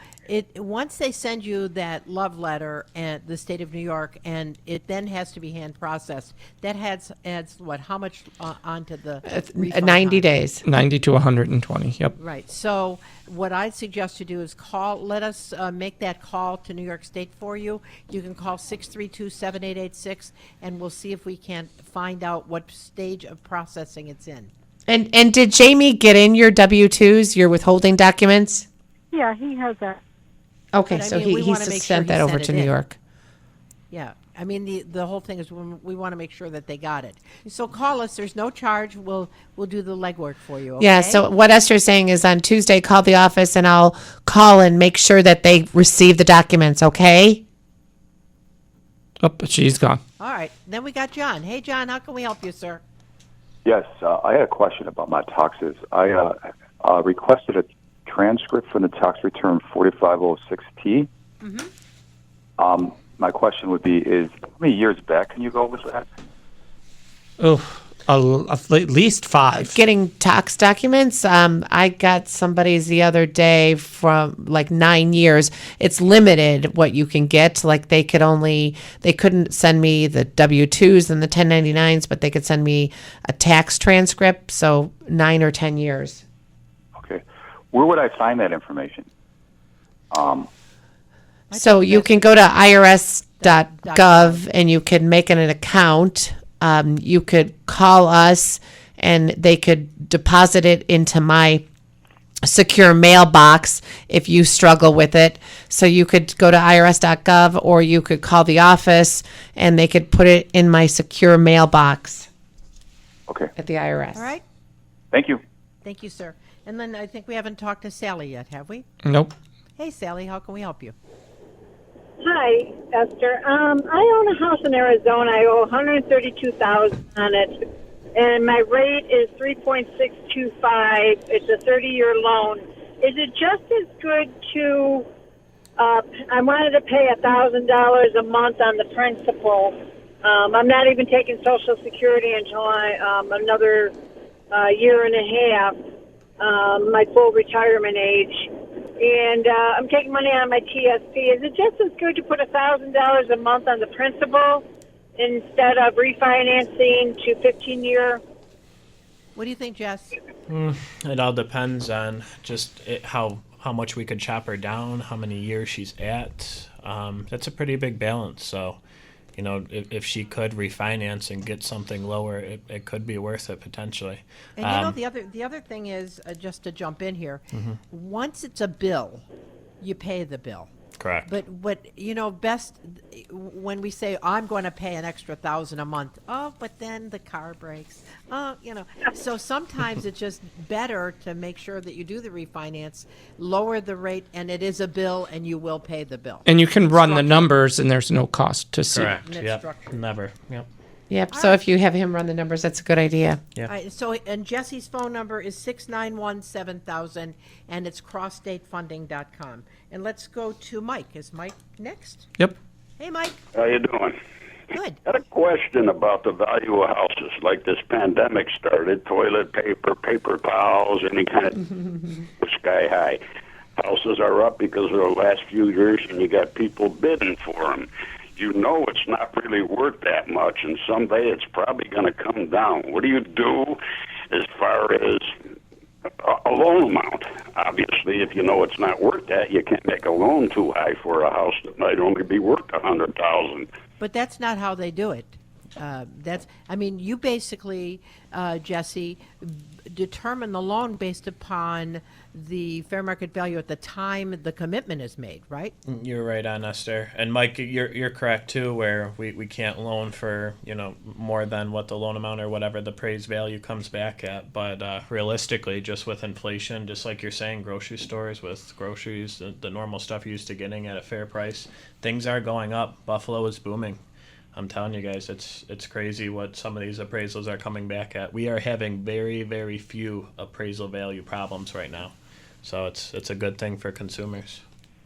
Speaker 4: once they send you that love letter at the state of New York, and it then has to be hand processed, that adds what? How much onto the refund
Speaker 5: 90
Speaker 4: time?
Speaker 5: days.
Speaker 6: 90 to 120. Yep.
Speaker 4: Right. So what I'd suggest you do is let us make that call to New York State for you. You can call 632-7886, and we'll see if we can find out what stage of processing it's in.
Speaker 5: And did Jamie get in your W-2s, your withholding documents?
Speaker 15: Yeah, he has that.
Speaker 5: Okay,
Speaker 4: But, I
Speaker 5: so
Speaker 4: mean, we
Speaker 5: he
Speaker 4: wanna make sure
Speaker 5: sent
Speaker 4: he
Speaker 5: that over
Speaker 4: sent
Speaker 5: to
Speaker 4: it
Speaker 5: New
Speaker 4: in.
Speaker 5: York.
Speaker 4: Yeah. I mean, the whole thing is we want to make sure that they got it. So call us. There's no charge. We'll do the legwork for you. Okay?
Speaker 5: Yeah, so what Esther's saying is on Tuesday, call the office and I'll call and make sure that they receive the documents, okay?
Speaker 6: Oh, she's gone.
Speaker 4: All right. Then we got John. Hey, John, how can we help you, sir?
Speaker 16: Yes, I had a question about my taxes. I requested a transcript from the tax return 4506T.
Speaker 4: Mm-hmm.
Speaker 16: My question would be, how many years back can you go with that?
Speaker 6: Oh, at least 5.
Speaker 5: Getting tax documents. I got somebody's the other day from like 9 years. It's limited what you can get. Like they couldn't send me the W-2s and the 1099s, but they could send me a tax transcript. So 9 or 10 years.
Speaker 16: Okay. Where would I find that information?
Speaker 5: So you can go to irs.gov and you can make an account. You could call us and they could deposit it into my secure mailbox if you struggle with it. So you could go to irs.gov or you could call the office and they could put it in my secure mailbox.
Speaker 16: Okay.
Speaker 5: At the IRS.
Speaker 4: All right.
Speaker 16: Thank you.
Speaker 4: Thank you, sir. And then I think we haven't talked to Sally yet, have we?
Speaker 6: Nope.
Speaker 4: Hey, Sally, how can we help you?
Speaker 17: Hi, Esther. I own a house in Arizona. I owe $132,000 on it, and my rate is 3.625. It's a 30-year loan. Is it just as good to? I wanted to pay $1,000 a month on the principal. I'm not even taking Social Security until another year and a half, my full retirement age. And I'm taking money on my TSP. Is it just as good to put $1,000 a month on the principal instead of refinancing to 15-year?
Speaker 4: What do you think, Jess?
Speaker 7: It all depends on just how much we could chop her down, how many years she's at. That's a pretty big balance. So, you know, if she could refinance and get something lower, it could be worth it potentially.
Speaker 4: And you know, the other thing is, just to jump in here, once it's a bill, you pay the bill.
Speaker 7: Correct.
Speaker 4: But what you know best when we say I'm going to pay an extra $1,000 a month. Oh, but then the car breaks. Oh, you know. So sometimes it's just better to make sure that you do the refinance, lower the rate, and it is a bill, and you will pay the bill.
Speaker 6: And you can run the numbers, and there's no cost to see.
Speaker 7: Correct. Yep. Never. Yep.
Speaker 5: Yep. So if you have him run the numbers, that's a good idea.
Speaker 7: Yeah.
Speaker 4: All right, so and Jesse's phone number is 691-7000, and it's crossstatefunding.com. And let's go to Mike. Is Mike next?
Speaker 6: Yep.
Speaker 4: Hey, Mike.
Speaker 18: How you doing?
Speaker 4: Good.
Speaker 18: I had a question about the value of houses. Like this pandemic started, toilet paper, paper towels, any kind of sky high. Houses are up because of the last few years, and you got people bidding for them. You know it's not really worth that much, and someday it's probably going to come down. What do you do as far as a loan amount? Obviously, if you know it's not worth that, you can't make a loan too high for a house that might only be worth $100,000.
Speaker 4: But that's not how they do it. You basically, Jesse, determine the loan based upon the fair market value at the time the commitment is made, right?
Speaker 7: You're right on, Esther. And Mike, you're correct too, where we can't loan for, you know, more than what the loan amount or whatever the appraised value comes back at. But realistically, just with inflation, just like you're saying, grocery stores with groceries, the normal stuff you're used to getting at a fair price, things are going up. Buffalo is booming. I'm telling you guys, it's crazy what some of these appraisals are coming back at. We are having very, very few appraisal value problems right now. So it's a good thing for consumers.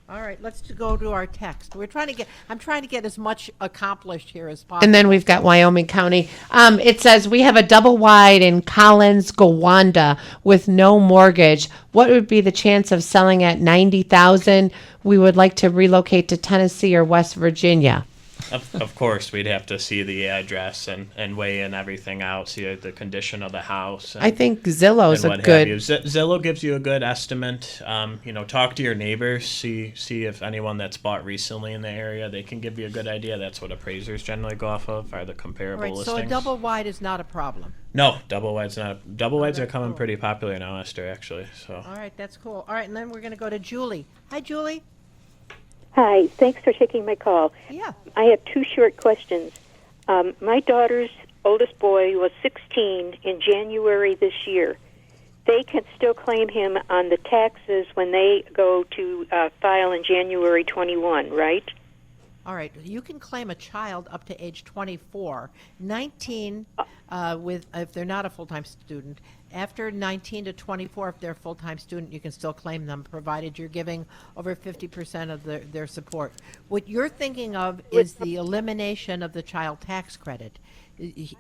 Speaker 4: All right, let's go to our text. I'm trying to get as much accomplished here as possible.
Speaker 5: And then we've got Wyoming County. It says we have a double wide in Collins, Gowanda with no mortgage. What would be the chance of selling at $90,000? We would like to relocate to Tennessee or West Virginia.
Speaker 7: Of course, we'd have to see the address and weigh in everything out, see the condition of the house. And,
Speaker 5: I think Zillow's a good.
Speaker 7: Zillow gives you a good estimate. Talk to your neighbors, see if anyone that's bought recently in the area, they can give you a good idea. That's what appraisers generally go off of, are the comparable
Speaker 4: All right,
Speaker 7: listings.
Speaker 4: so a double wide is not a problem.
Speaker 7: No, double wides not. Double wides are coming pretty popular now, Esther. Actually, so.
Speaker 4: All right, that's cool. All right, and then we're going to go to Julie. Hi, Julie.
Speaker 19: Hi, thanks for taking my call.
Speaker 4: Yeah.
Speaker 19: I have two short questions. My daughter's oldest boy was 16 in January this year. They can still claim him on the taxes when they go to file in January 21, right?
Speaker 4: All right, you can claim a child up to age 24, 19 if they're not a full-time student. After 19 to 24, if they're a full-time student, you can still claim them, provided you're giving over 50% of their support. What you're thinking of is the elimination of the child tax credit.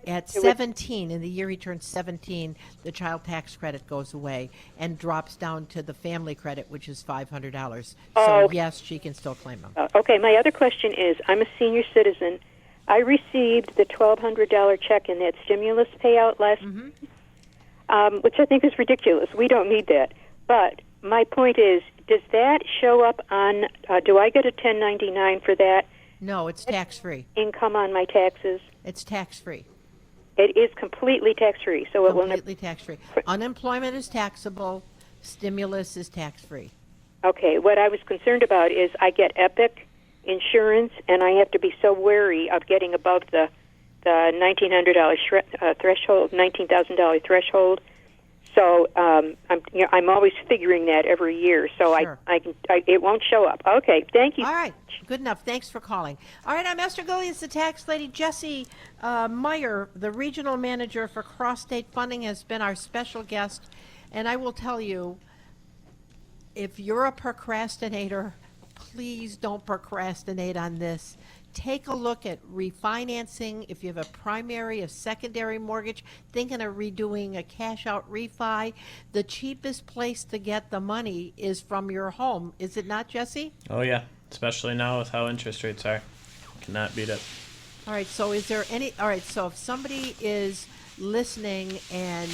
Speaker 4: At 17, in the year he turns 17, the child tax credit goes away and drops down to the family credit, which is $500. So, yes, she can still claim them.
Speaker 19: Okay, my other question is, I'm a senior citizen. I received the $1,200 check in that stimulus payout last which I think is ridiculous. We don't need that. But my point is, does that show up on, do I get a 1099 for that?
Speaker 4: No, it's tax-free.
Speaker 19: Income on my taxes?
Speaker 4: It's tax-free.
Speaker 19: It is completely tax-free, so it will never...
Speaker 4: Completely tax-free. Unemployment is taxable. Stimulus is tax-free.
Speaker 19: Okay, what I was concerned about is I get Epic insurance, and I have to be so wary of getting above the $1,900 threshold, $19,000 threshold. So I'm always figuring that every year. So
Speaker 4: Sure.
Speaker 19: it won't show up. Okay, thank you.
Speaker 4: All right, good enough. Thanks for calling. All right, I'm Esther Gullius, the tax lady. Jesse Meyer, the regional manager for Cross State Funding, has been our special guest. And I will tell you, if you're a procrastinator, please don't procrastinate on this. Take a look at refinancing. If you have a primary, a secondary mortgage, thinking of redoing a cash out refi, the cheapest place to get the money is from your home. Is it not, Jesse?
Speaker 7: Oh yeah, especially now with how interest rates are. Cannot beat it.
Speaker 4: All right, so is there any, all right, so if somebody is listening and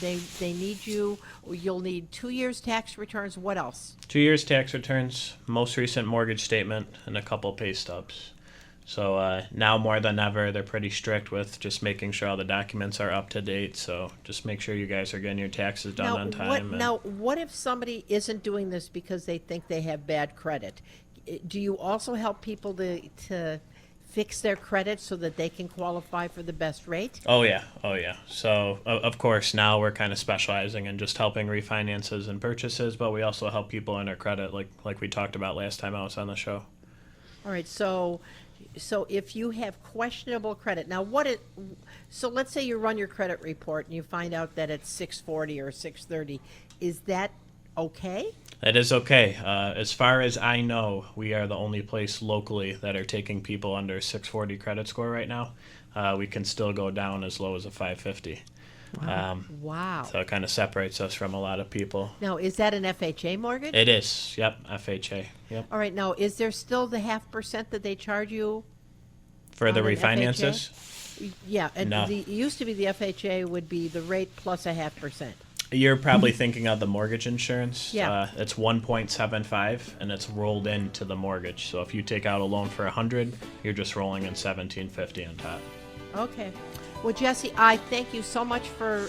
Speaker 4: they need you, you'll need 2 years tax returns, what else?
Speaker 7: 2 years tax returns, most recent mortgage statement, and a couple pay stubs. So now more than ever, they're pretty strict with just making sure all the documents are up to date. So just make sure you guys are getting your taxes done on time.
Speaker 4: Now, what if somebody isn't doing this because they think they have bad credit? Do you also help people to fix their credit so that they can qualify for the best rate?
Speaker 7: Oh yeah. So of course now we're kind of specializing in just helping refinances and purchases, but we also help people in their credit, like we talked about last time I was on the show.
Speaker 4: All right, so if you have questionable credit, now so let's say you run your credit report and you find out that it's 640 or 630, is that okay?
Speaker 7: That is okay. As far as I know, we are the only place locally that are taking people under 640 credit score right now. We can still go down as low as a 550.
Speaker 4: Wow.
Speaker 7: So it kind of separates us from a lot of people.
Speaker 4: Now, is that an FHA mortgage?
Speaker 7: It is. Yep, FHA. Yep.
Speaker 4: All right, now, is there still the 0.5% that they charge you?
Speaker 7: For the
Speaker 4: on an
Speaker 7: refinances?
Speaker 4: FHA? Yeah, and
Speaker 7: No.
Speaker 4: it used to be the FHA would be the rate plus a 0.5%.
Speaker 7: You're probably thinking of the mortgage insurance.
Speaker 4: Yeah.
Speaker 7: It's 1.75, and it's rolled into the mortgage. So if you take out a loan for 100, you're just rolling in 1750 on top.
Speaker 4: Okay. Well, Jesse, I thank you so much for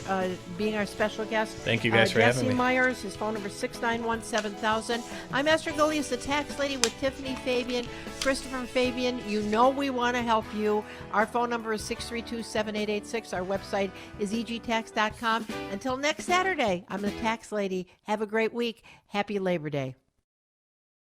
Speaker 4: being our special guest.
Speaker 7: Thank you guys for having me.
Speaker 4: Jesse Myers, his phone number 691-7000. I'm Esther Gullius, the tax lady with Tiffany Fabian, Christopher Fabian. You know we want to help you. Our phone number is 632-7886. Our website is egtax.com. Until next Saturday, I'm the tax lady. Have a great week. Happy Labor Day.